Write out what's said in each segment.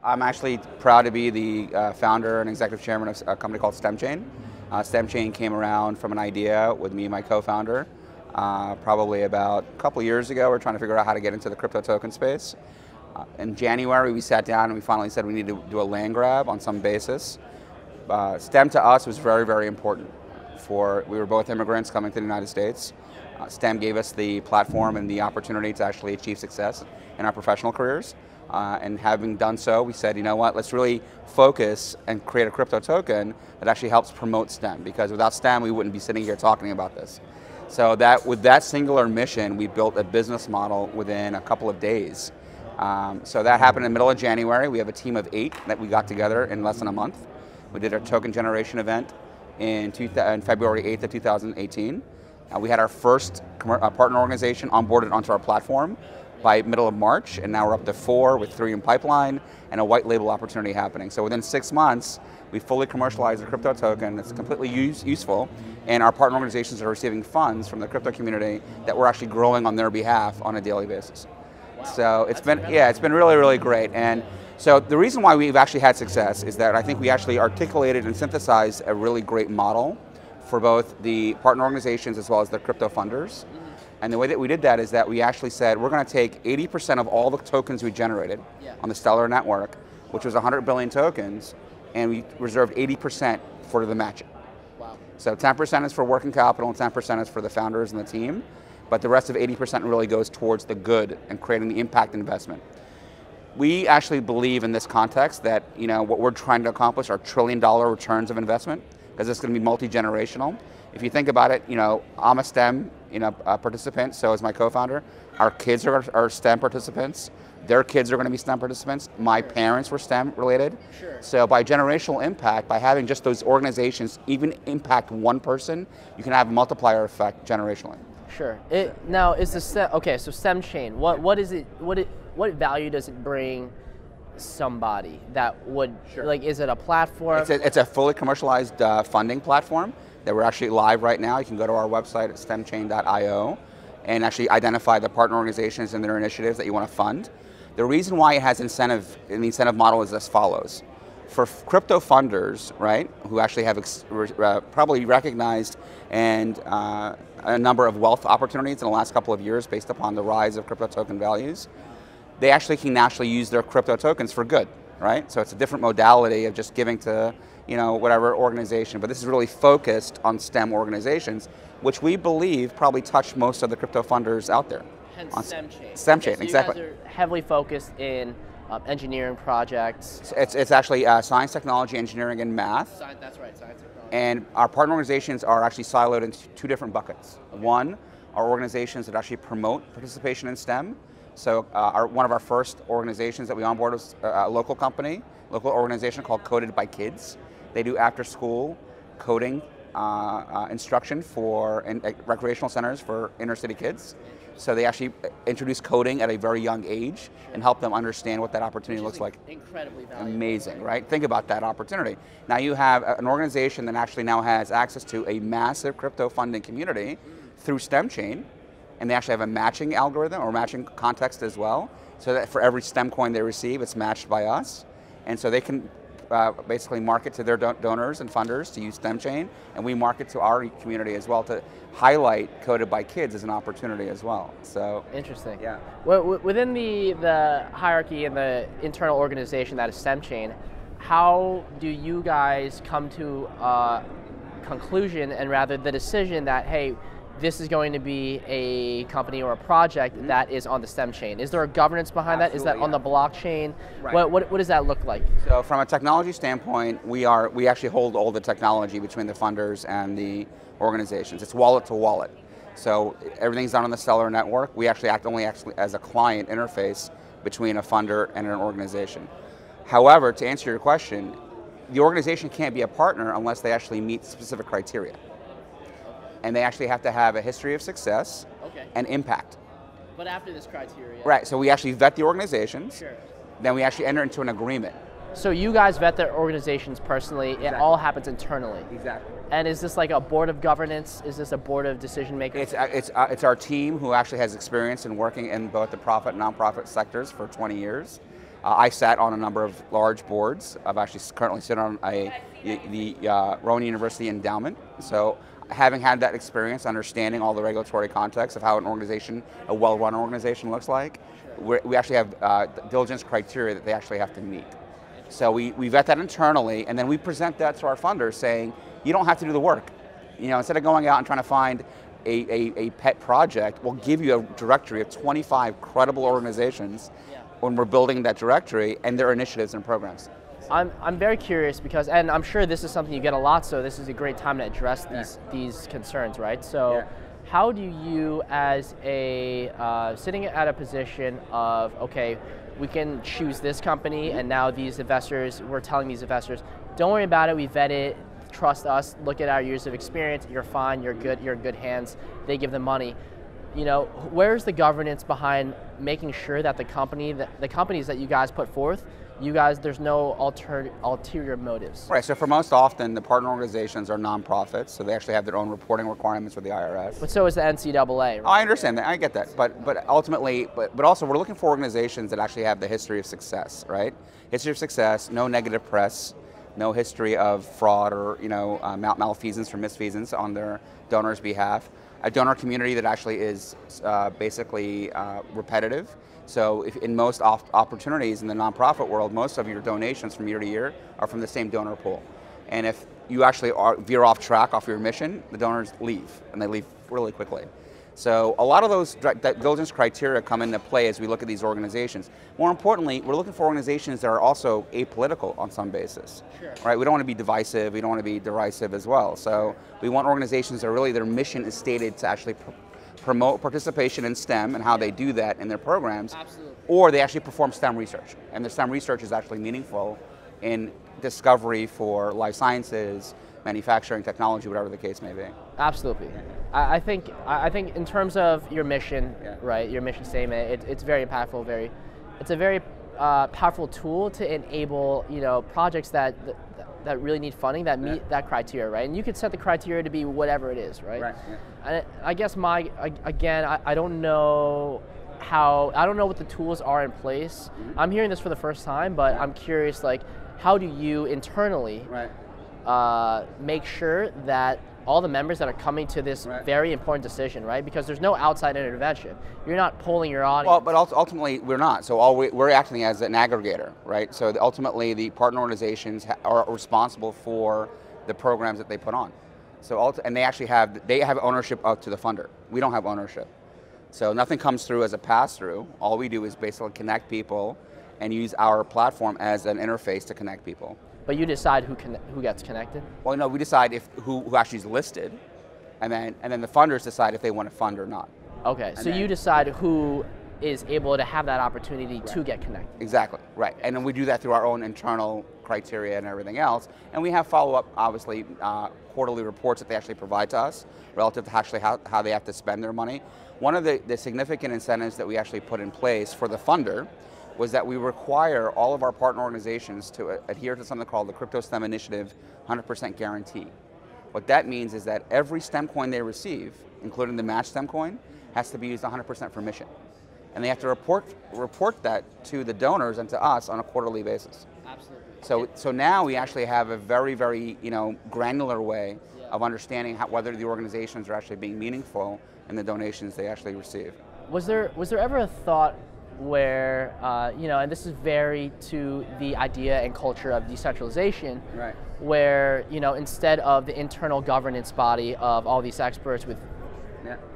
I'm actually proud to be the founder and executive chairman of a company called StemChain. StemChain came around from an idea with me and my co-founder probably about a couple years ago. We're trying to figure out how to get into the crypto token space. In January, we sat down and we finally said we need to do a land grab on some basis. STEM to us was very, very important. We were both immigrants coming to the United States. STEM gave us the platform and the opportunity to actually achieve success in our professional careers. And having done so, we said, you know what, let's really focus and create a crypto token that actually helps promote STEM, because without STEM, we wouldn't be sitting here talking about this. So with that singular mission, we built a business model within a couple of days. So that happened in the middle of January. We have a team of 8 that we got together in less than a month. We did our token generation event in February 8th of 2018. We had our first partner organization onboarded onto our platform by middle of March, and now we're up to 4 with 3 in pipeline and a white label opportunity happening. So within 6 months, we fully commercialized a crypto token that's completely useful, and our partner organizations are receiving funds from the crypto community that we're actually growing on their behalf on a daily basis. Wow. So it's been really, really great. And so the reason why we've actually had success is that I think we actually articulated and synthesized a really great model for both the partner organizations as well as the crypto funders. And the way that we did that is that we actually said we're going to take 80% of all the tokens we generated on the Stellar network, which was 100 billion tokens, and we reserved 80% for the matching. Wow. So 10% is for working capital and 10% is for the founders and the team, but the rest of 80% really goes towards the good and creating the impact investment. We actually believe in this context that what we're trying to accomplish are trillion-dollar returns of investment, because it's going to be multi-generational. If you think about it, I'm a STEM participant, so is my co-founder. Our kids are STEM participants. Their kids are going to be STEM participants. My parents were STEM related. Sure. So by generational impact, by having just those organizations even impact one person, you can have a multiplier effect generationally. Sure. Now, is the okay? So StemChain, what is it? What value does it bring somebody that would is it a platform? It's a fully commercialized funding platform that we're actually live right now. You can go to our website at stemchain.io and actually identify the partner organizations and their initiatives that you want to fund. The reason why it has incentive, and the incentive model is as follows. For crypto funders, right, who actually have probably recognized and a number of wealth opportunities in the last couple of years based upon the rise of crypto token values, they actually can use their crypto tokens for good, right? So it's a different modality of just giving to whatever organization, but this is really focused on STEM organizations, which we believe probably touch most of the crypto funders out there. Hence StemChain. StemChain, so exactly. You guys are heavily focused in engineering projects. It's actually science, technology, engineering, and math. That's right, science, technology. And our partner organizations are actually siloed into 2 different buckets. Okay. One are organizations that actually promote participation in STEM. So one of our first organizations that we onboarded was a local organization called Coded by Kids. They do after-school coding instruction for recreational centers for inner city kids. So they actually introduce coding at a very young age and help them understand what that opportunity looks like. Incredibly valuable. Amazing, right? Think about that opportunity. Now you have an organization that actually now has access to a massive crypto funding community through StemChain, and they actually have a matching algorithm or matching context as well, so that for every STEM coin they receive, it's matched by us. And so they can basically market to their donors and funders to use StemChain, and we market to our community as well to highlight Coded by Kids as an opportunity as well. So interesting. Yeah. Well, within the hierarchy and the internal organization that is StemChain, how do you guys come to a conclusion and rather the decision that, hey, this is going to be a company or a project that is on the StemChain? Is there a governance behind that? Is that on the blockchain? Right. What does that look like? So from a technology standpoint, we actually hold all the technology between the funders and the organizations. It's wallet to wallet. So everything's done on the Stellar network. We actually act only as a client interface between a funder and an organization. However, to answer your question, the organization can't be a partner unless they actually meet specific criteria. And they actually have to have a history of success and impact. But after this criteria. Right, so we actually vet the organizations, sure. Then we actually enter into an agreement. So you guys vet their organizations personally, exactly. It all happens internally. Exactly. And is this like a board of governance? Is this a board of decision makers? It's our team who actually has experience in working in both the profit and nonprofit sectors for 20 years. I sat on a number of large boards. I've actually currently sit on the Rowan University endowment. So having had that experience, understanding all the regulatory context of how an organization, a well-run organization looks like, we actually have diligence criteria that they actually have to meet. So we vet that internally, and then we present that to our funders saying, you don't have to do the work. Instead of going out and trying to find a pet project, we'll give you a directory of 25 credible organizations when we're building that directory and their initiatives and programs. I'm very curious because, and I'm sure this is something you get a lot, so this is a great time to address these concerns, right? So how do you, as a, sitting at a position of, okay, we can choose this company and now these investors, we're telling these investors, don't worry about it, we vet it, trust us, look at our years of experience, you're fine, you're good, you're in good hands, they give them money. Where's the governance behind making sure that the companies that you guys put forth, there's no ulterior motives? Right, so for most often, the partner organizations are nonprofits, so they actually have their own reporting requirements with the IRS. But so is the NCAA, right? I understand that, I get that, but ultimately, but also we're looking for organizations that actually have the history of success, right? History of success, no negative press, no history of fraud or malfeasance or misfeasance on their donors' behalf. A donor community that actually is basically repetitive. So in most opportunities in the nonprofit world, most of your donations from year to year are from the same donor pool. And if you actually veer off track off your mission, the donors leave, and they leave really quickly. So a lot of those diligence criteria come into play as we look at these organizations. More importantly, we're looking for organizations that are also apolitical on some basis. Sure. Right? We don't want to be divisive, we don't want to be derisive as well. So we want organizations that really their mission is stated to actually promote participation in STEM and how they do that in their programs. Absolutely. Or they actually perform STEM research. And the STEM research is actually meaningful in discovery for life sciences, manufacturing, technology, whatever the case may be. Absolutely. I think in terms of your mission, right, your mission statement, it's very impactful. It's a very powerful tool to enable projects that really need funding that meet that criteria, right? And you could set the criteria to be whatever it is, right? Right. And I guess I don't know what the tools are in place. Mm-hmm. I'm hearing this for the first time, but I'm curious, like, how do you internally make sure that all the members that are coming to this very important decision, right? Because there's no outside intervention. You're not polling your audience. Well, but ultimately we're not. So we're acting as an aggregator, right? So ultimately the partner organizations are responsible for the programs that they put on. So and they actually have ownership up to the funder. We don't have ownership. So nothing comes through as a pass-through. All we do is basically connect people and use our platform as an interface to connect people. But you decide who gets connected? Well, no, we decide who actually is listed, and then the funders decide if they want to fund or not. Okay, so you decide who is able to have that opportunity to get connected. Exactly, right. And then we do that through our own internal criteria and everything else. And we have follow-up, obviously, quarterly reports that they actually provide to us relative to actually how they have to spend their money. One of the significant incentives that we actually put in place for the funder was that we require all of our partner organizations to adhere to something called the Crypto STEM Initiative 100% guarantee. What that means is that every STEM coin they receive, including the match STEM coin, has to be used 100% for mission. And they have to report that to the donors and to us on a quarterly basis. Absolutely. So now we actually have a very, very granular way of understanding whether the organizations are actually being meaningful in the donations they actually receive. Was there ever a thought where, and this is very to the idea and culture of decentralization, right, where, instead of the internal governance body of all these experts with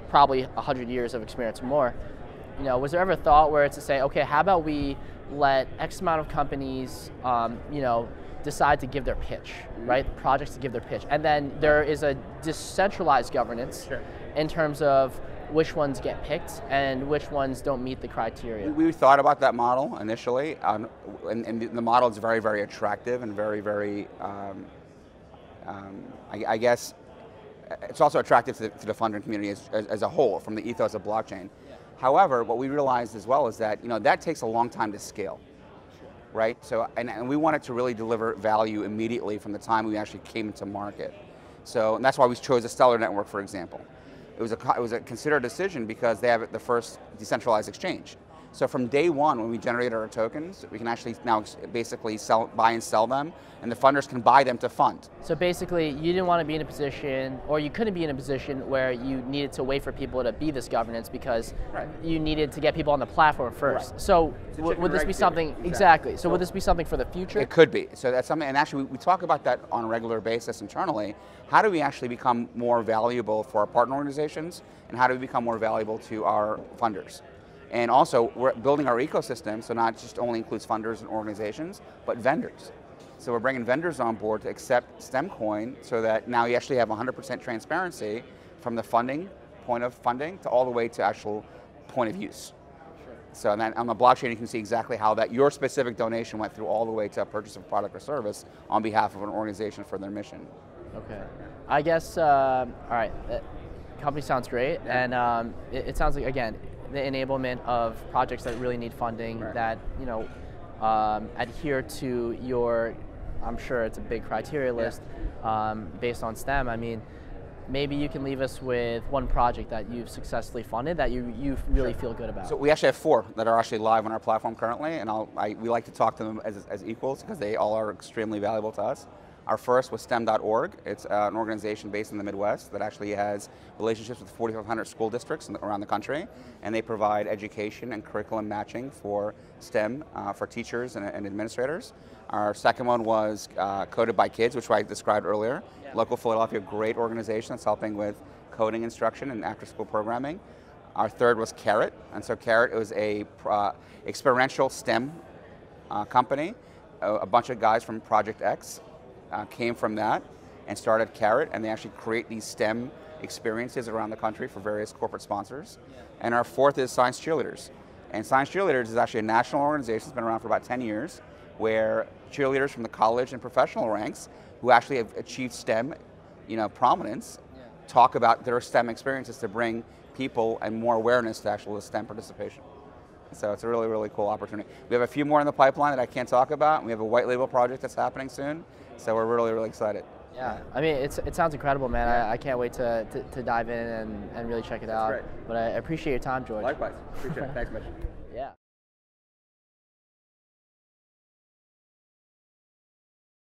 probably 100 years of experience or more, was there ever a thought where it's to say, okay, how about we let X amount of companies, decide to give their pitch, right? Projects to give their pitch. And then there is a decentralized governance in terms of which ones get picked and which ones don't meet the criteria. We thought about that model initially, and the model is very, very attractive and very, very, I guess, it's also attractive to the funding community as a whole, from the ethos of blockchain. Yeah. However, what we realized as well is that that takes a long time to scale, right? So, and we wanted to really deliver value immediately from the time we actually came into market. So, and that's why we chose a Stellar network, for example. It was a considered decision because they have the first decentralized exchange. So from day one, when we generated our tokens, we can actually now basically buy and sell them, and the funders can buy them to fund. So basically, you didn't want to be in a position, or you couldn't be in a position where you needed to wait for people to be this governance because you needed to get people on the platform first. Right. So would this be something, exactly, so would this be something for the future? It could be. So that's something, and actually we talk about that on a regular basis internally. How do we actually become more valuable for our partner organizations, and how do we become more valuable to our funders? And also, we're building our ecosystem, so not just only includes funders and organizations, but vendors. So we're bringing vendors on board to accept StemCoin so that now you actually have 100% transparency from the point of funding to all the way to actual point of use. Sure. So then on the blockchain, you can see exactly how your specific donation went through all the way to a purchase of a product or service on behalf of an organization for their mission. Okay. I guess, all right, company sounds great, and it sounds like, again, the enablement of projects that really need funding, that adhere to your, I'm sure it's a big criteria list based on STEM. I mean, maybe you can leave us with one project that you've successfully funded that you really feel good about. So we actually have 4 that are actually live on our platform currently, and we like to talk to them as equals because they all are extremely valuable to us. Our first was STEM.org. It's an organization based in the Midwest that actually has relationships with 4,500 school districts around the country, and they provide education and curriculum matching for STEM for teachers and administrators. Our second one was Coded by Kids, which I described earlier. Yeah. Local Philadelphia, great organization that's helping with coding instruction and after-school programming. Our third was Carrot, and so Carrot was a experiential STEM company. A bunch of guys from Project X came from that and started Carrot, and they actually create these STEM experiences around the country for various corporate sponsors. Yeah. And our fourth is Science Cheerleaders. And Science Cheerleaders is actually a national organization that's been around for about 10 years, where cheerleaders from the college and professional ranks who actually have achieved STEM prominence talk about their STEM experiences to bring people and more awareness to actual STEM participation. So it's a really, really cool opportunity. We have a few more in the pipeline that I can't talk about. We have a white label project that's happening soon. So we're really, really excited. Yeah, I mean, it sounds incredible, man. Yeah. I can't wait to dive in and really check it out. Great. But I appreciate your time, George. Likewise. Appreciate it. Thanks, Mitch. Yeah.